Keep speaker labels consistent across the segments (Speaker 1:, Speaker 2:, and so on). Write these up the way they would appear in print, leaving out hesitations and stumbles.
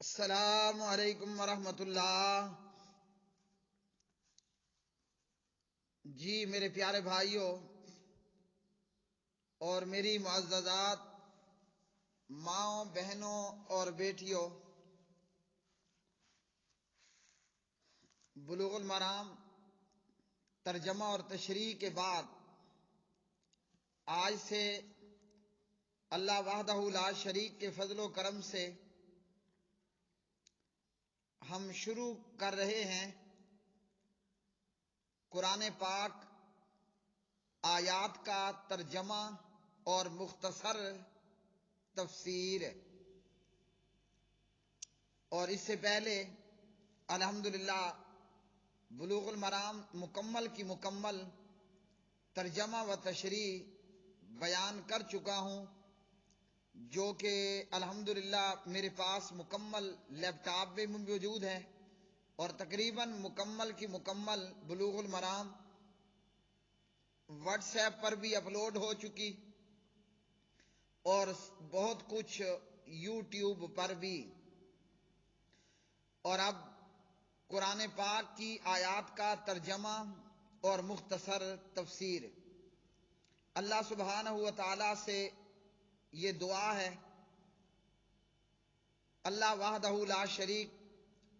Speaker 1: السلام علیکم ورحمۃ اللہ۔ جی میرے پیارے بھائیوں اور میری معززات ماؤں، بہنوں اور بیٹیوں، بلوغ المرام ترجمہ اور تشریح کے بعد آج سے اللہ وحدہ لا شریک کے فضل و کرم سے ہم شروع کر رہے ہیں قرآن پاک آیات کا ترجمہ اور مختصر تفسیر۔ اور اس سے پہلے الحمدللہ بلوغ المرام مکمل کی مکمل ترجمہ و تشریح بیان کر چکا ہوں، جو کہ الحمدللہ میرے پاس مکمل لیپ ٹاپ میں موجود ہے، اور تقریباً مکمل کی مکمل بلوغ المرام واٹس ایپ پر بھی اپلوڈ ہو چکی، اور بہت کچھ یوٹیوب پر بھی۔ اور اب قرآن پاک کی آیات کا ترجمہ اور مختصر تفسیر۔ اللہ سبحانہ و تعالی سے یہ دعا ہے، اللہ وحدہ لا شریک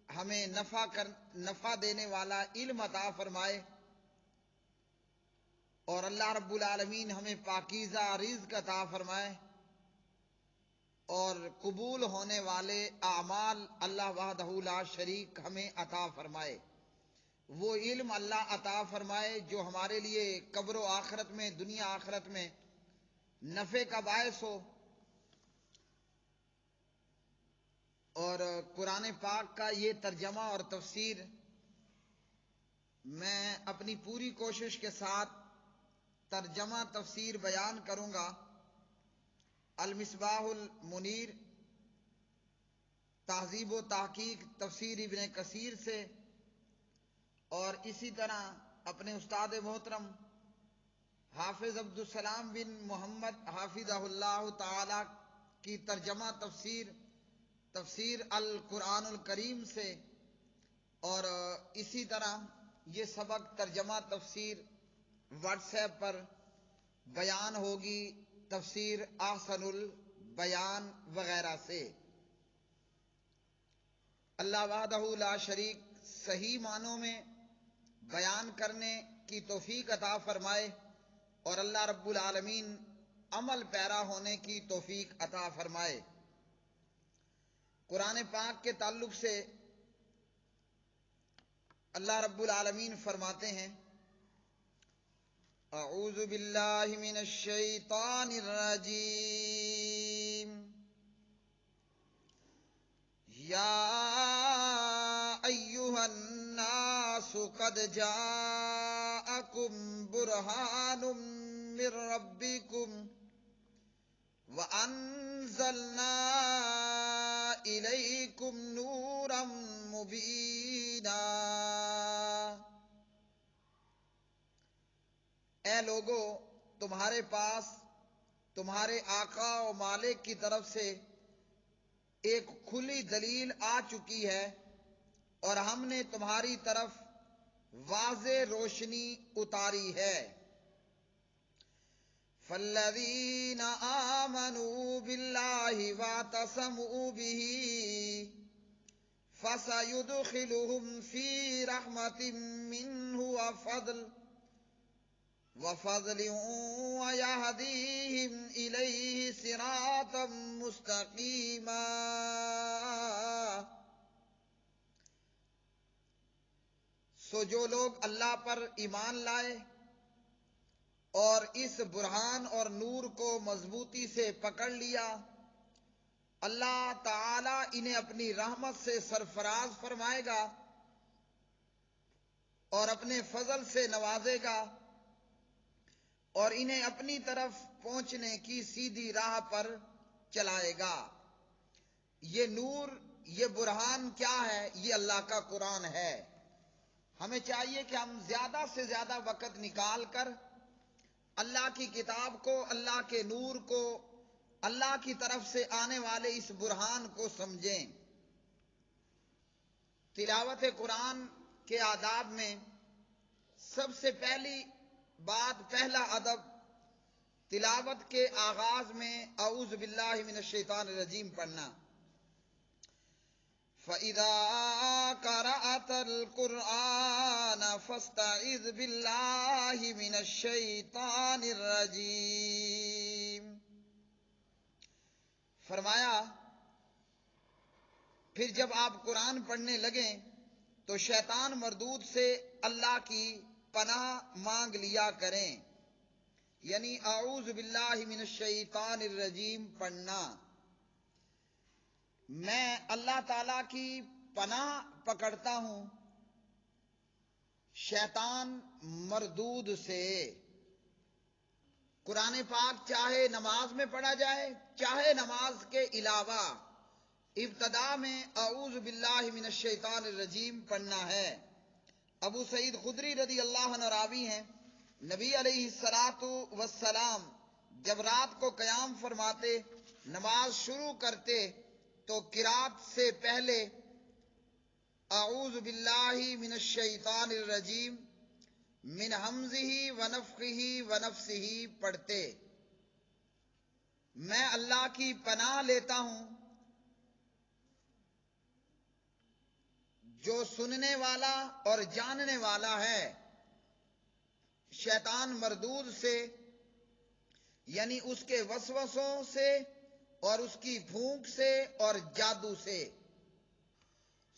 Speaker 1: ہمیں نفع دینے والا علم عطا فرمائے، اور اللہ رب العالمین ہمیں پاکیزہ رزق عطا فرمائے، اور قبول ہونے والے اعمال اللہ وحدہ لا شریک ہمیں عطا فرمائے۔ وہ علم اللہ عطا فرمائے جو ہمارے لیے قبر و آخرت میں، دنیا آخرت میں نفع کا باعث ہو۔ اور قرآن پاک کا یہ ترجمہ اور تفسیر میں اپنی پوری کوشش کے ساتھ ترجمہ تفسیر بیان کروں گا۔ المصباح المنیر تہذیب و تحقیق تفسیر ابن کثیر سے، اور اسی طرح اپنے استاد محترم حافظ عبدالسلام بن محمد حافظہ اللہ تعالی کی ترجمہ تفسیر القرآن الکریم سے، اور اسی طرح یہ سبق ترجمہ تفسیر واٹس ایپ پر بیان ہوگی، تفسیر احسن البیان وغیرہ سے۔ اللہ وحدہ لا شریک صحیح معنوں میں بیان کرنے کی توفیق عطا فرمائے، اور اللہ رب العالمین عمل پیرا ہونے کی توفیق عطا فرمائے۔ قرآن پاک کے تعلق سے اللہ رب العالمین فرماتے ہیں، اعوذ باللہ من الشیطان الرجیم، یا ایھا الناس قد جاءکم برہان من ربکم وَأَنزَلْنَا إِلَيْكُمْ نُورًا مُبِينًا۔ اے لوگو، تمہارے پاس تمہارے آقا و مالک کی طرف سے ایک کھلی دلیل آ چکی ہے، اور ہم نے تمہاری طرف واضح روشنی اتاری ہے۔ فَالَّذِينَ آمَنُوا بِاللَّهِ وَاعْتَصَمُوا بِهِ فَسَيُدْخِلُهُمْ فِي رَحْمَةٍ مِّنْهُ وَفَضْلٍ وَيَهْدِيهِمْ إِلَيْهِ صِرَاطًا مُسْتَقِيمًا۔ سو جو لوگ اللہ پر ایمان لائے اور اس برہان اور نور کو مضبوطی سے پکڑ لیا، اللہ تعالی انہیں اپنی رحمت سے سرفراز فرمائے گا اور اپنے فضل سے نوازے گا، اور انہیں اپنی طرف پہنچنے کی سیدھی راہ پر چلائے گا۔ یہ نور، یہ برہان کیا ہے؟ یہ اللہ کا قرآن ہے۔ ہمیں چاہیے کہ ہم زیادہ سے زیادہ وقت نکال کر اللہ کی کتاب کو، اللہ کے نور کو، اللہ کی طرف سے آنے والے اس برہان کو سمجھیں۔ تلاوت قرآن کے آداب میں سب سے پہلی بات، پہلا ادب، تلاوت کے آغاز میں اعوذ باللہ من الشیطان الرجیم پڑھنا۔ فَإِذَا قَرَأْتَ الْقُرْآنَ فَاسْتَعِذْ بِاللَّهِ مِنَ الشَّيْطَانِ الرَّجِيمِ۔ فرمایا پھر جب آپ قرآن پڑھنے لگیں تو شیطان مردود سے اللہ کی پناہ مانگ لیا کریں، یعنی اعوذ باللہ من الشیطان الرجیم پڑھنا۔ میں اللہ تعالی کی پناہ پکڑتا ہوں شیطان مردود سے۔ قرآن پاک چاہے نماز میں پڑھا جائے چاہے نماز کے علاوہ، ابتدا میں اعوذ باللہ من الشیطان الرجیم پڑھنا ہے۔ ابو سعید خدری رضی اللہ عنہ راوی ہیں، نبی علیہ الصلاۃ والسلام جب رات کو قیام فرماتے، نماز شروع کرتے تو قرات سے پہلے اعوذ باللہ من الشیطان الرجیم من ہمزہ ونفخہ ونفثہ پڑھتے۔ میں اللہ کی پناہ لیتا ہوں جو سننے والا اور جاننے والا ہے، شیطان مردود سے، یعنی اس کے وسوسوں سے اور اس کی پھونک سے اور جادو سے۔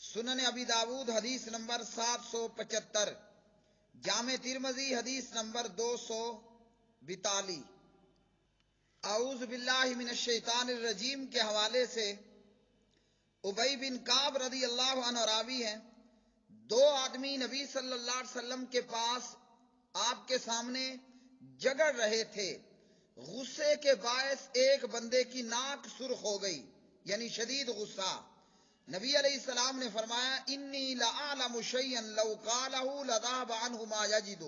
Speaker 1: سنن ابی داود حدیث نمبر 775، جامع ترمذی حدیث نمبر 242۔ اعوذ باللہ من الشیطان الرجیم کے حوالے سے ابی بن کعب رضی اللہ عنہ راوی ہیں، دو آدمی نبی صلی اللہ علیہ وسلم کے پاس آپ کے سامنے جگڑ رہے تھے۔ غصے کے باعث ایک بندے کی ناک سرخ ہو گئی، یعنی شدید غصہ۔ نبی علیہ السلام نے فرمایا انی لأعلم شیئا لو قالہ لذهب عنہ ما یجد۔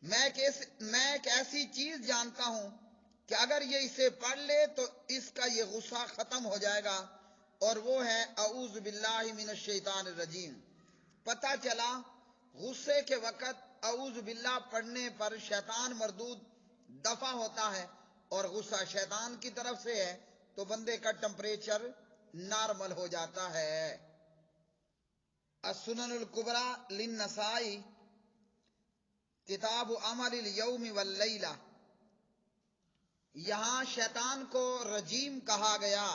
Speaker 1: میں ایک ایسی چیز جانتا ہوں کہ اگر یہ اسے پڑھ لے تو اس کا یہ غصہ ختم ہو جائے گا، اور وہ ہے اعوذ باللہ من الشیطان الرجیم۔ پتہ چلا غصے کے وقت اعوذ باللہ پڑھنے پر شیطان مردود دفع ہوتا ہے، اور غصہ شیطان کی طرف سے ہے تو بندے کا ٹمپریچر نارمل ہو جاتا ہے۔ السنن الکبری للنسائی، کتاب عمل الیوم واللیلہ۔ یہاں شیطان کو رجیم کہا گیا۔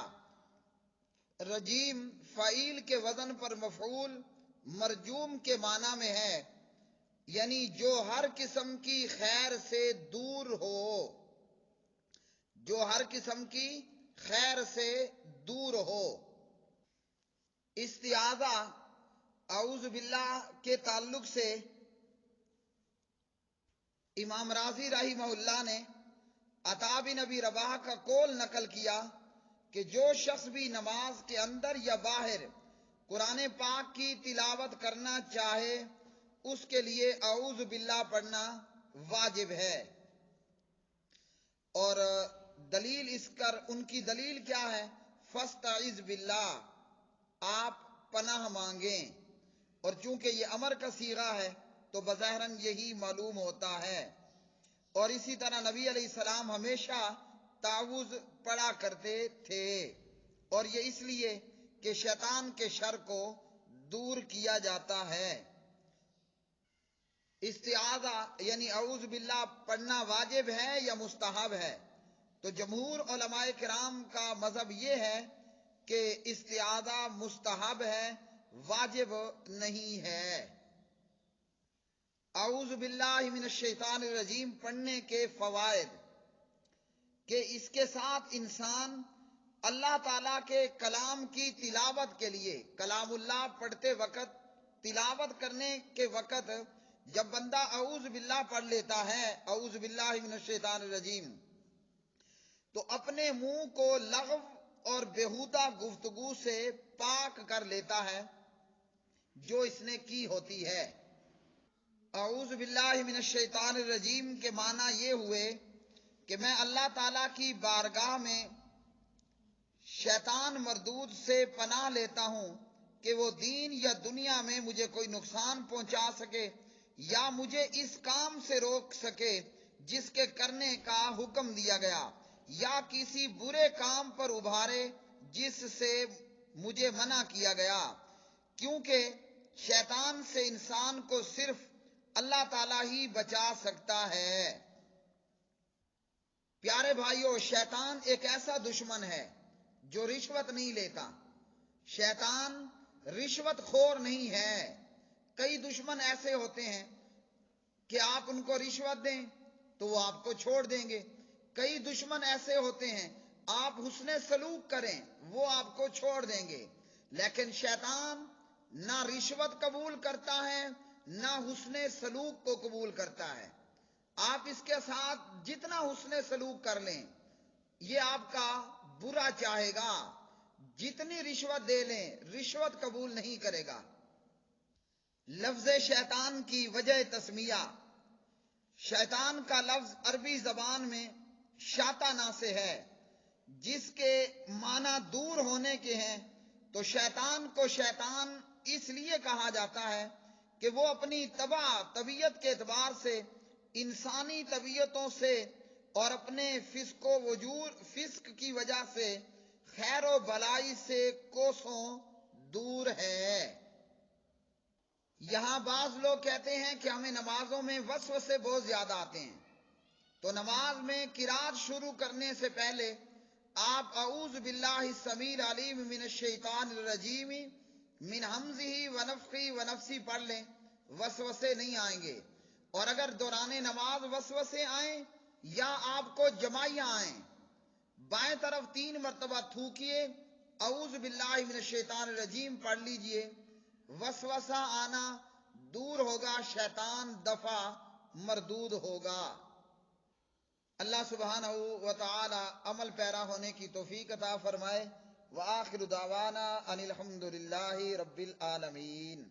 Speaker 1: رجیم فعیل کے وزن پر مفعول مرجوم کے معنی میں ہے، یعنی جو ہر قسم کی خیر سے دور ہو، جو ہر قسم کی خیر سے دور ہو۔ استعاذہ اعوذ باللہ کے تعلق سے امام راضی رحمہ اللہ نے عطا بن ابی رباح کا قول نقل کیا کہ جو شخص بھی نماز کے اندر یا باہر قرآن پاک کی تلاوت کرنا چاہے اس کے لیے اعوذ باللہ پڑھنا واجب ہے۔ اور دلیل ان کی دلیل کیا ہے؟ فاستعذ باللہ، آپ پناہ مانگیں، اور چونکہ یہ امر کا صیغہ ہے تو بظاہراً یہی معلوم ہوتا ہے۔ اور اسی طرح نبی علیہ السلام ہمیشہ تعوذ پڑھا کرتے تھے، اور یہ اس لیے کہ شیطان کے شر کو دور کیا جاتا ہے۔ استعاذہ یعنی اعوذ باللہ پڑھنا واجب ہے یا مستحب ہے؟ تو جمہور علماء کرام کا مذہب یہ ہے کہ استعاذہ مستحب ہے، واجب نہیں ہے۔ اعوذ باللہ من الشیطان الرجیم پڑھنے کے فوائد، کہ اس کے ساتھ انسان اللہ تعالیٰ کے کلام کی تلاوت کے لیے، کلام اللہ پڑھتے وقت، تلاوت کرنے کے وقت جب بندہ اعوذ باللہ پڑھ لیتا ہے، اعوذ باللہ من الشیطان الرجیم، تو اپنے منہ کو لغو اور بیہودہ گفتگو سے پاک کر لیتا ہے جو اس نے کی ہوتی ہے۔ اعوذ باللہ من الشیطان الرجیم کے معنی یہ ہوئے کہ میں اللہ تعالیٰ کی بارگاہ میں شیطان مردود سے پناہ لیتا ہوں کہ وہ دین یا دنیا میں مجھے کوئی نقصان پہنچا سکے یا مجھے اس کام سے روک سکے جس کے کرنے کا حکم دیا گیا، یا کسی برے کام پر ابھارے جس سے مجھے منع کیا گیا، کیونکہ شیطان سے انسان کو صرف اللہ تعالیٰ ہی بچا سکتا ہے۔ پیارے بھائیو، شیطان ایک ایسا دشمن ہے جو رشوت نہیں لیتا۔ شیطان رشوت خور نہیں ہے۔ کئی دشمن ایسے ہوتے ہیں کہ آپ ان کو رشوت دیں تو وہ آپ کو چھوڑ دیں گے۔ کئی دشمن ایسے ہوتے ہیں آپ حسن سلوک کریں وہ آپ کو چھوڑ دیں گے، لیکن شیطان نہ رشوت قبول کرتا ہے نہ حسن سلوک کو قبول کرتا ہے۔ آپ اس کے ساتھ جتنا حسن سلوک کر لیں یہ آپ کا برا چاہے گا، جتنی رشوت دے لیں رشوت قبول نہیں کرے گا۔ لفظ شیطان کی وجہ تسمیہ، شیطان کا لفظ عربی زبان میں شاطانہ سے ہے جس کے معنی دور ہونے کے ہیں، تو شیطان کو شیطان اس لیے کہا جاتا ہے کہ وہ اپنی طبیعت کے اعتبار سے انسانی طبیعتوں سے اور اپنے فسق کی وجہ سے خیر و بلائی سے کوسوں دور ہے۔ یہاں بعض لوگ کہتے ہیں کہ ہمیں نمازوں میں وسوسے بہت زیادہ آتے ہیں، تو نماز میں قرات شروع کرنے سے پہلے آپ اعوذ باللہ السمیع العلیم من الشیطان الرجیم من ہمزہ ونفخہ ونفثہ پڑھ لیں، وسوسے نہیں آئیں گے۔ اور اگر دوران نماز وسوسے آئیں یا آپ کو جماعیاں آئیں، بائیں طرف 3 مرتبہ تھوکیے، اعوذ باللہ من الشیطان الرجیم پڑھ لیجئے، وسوسہ آنا دور ہوگا، شیطان دفع مردود ہوگا۔ اللہ سبحانہ و تعالی عمل پیرا ہونے کی توفیق عطا فرمائے۔ وآخر دعوانا ان الحمد للہ رب العالمین۔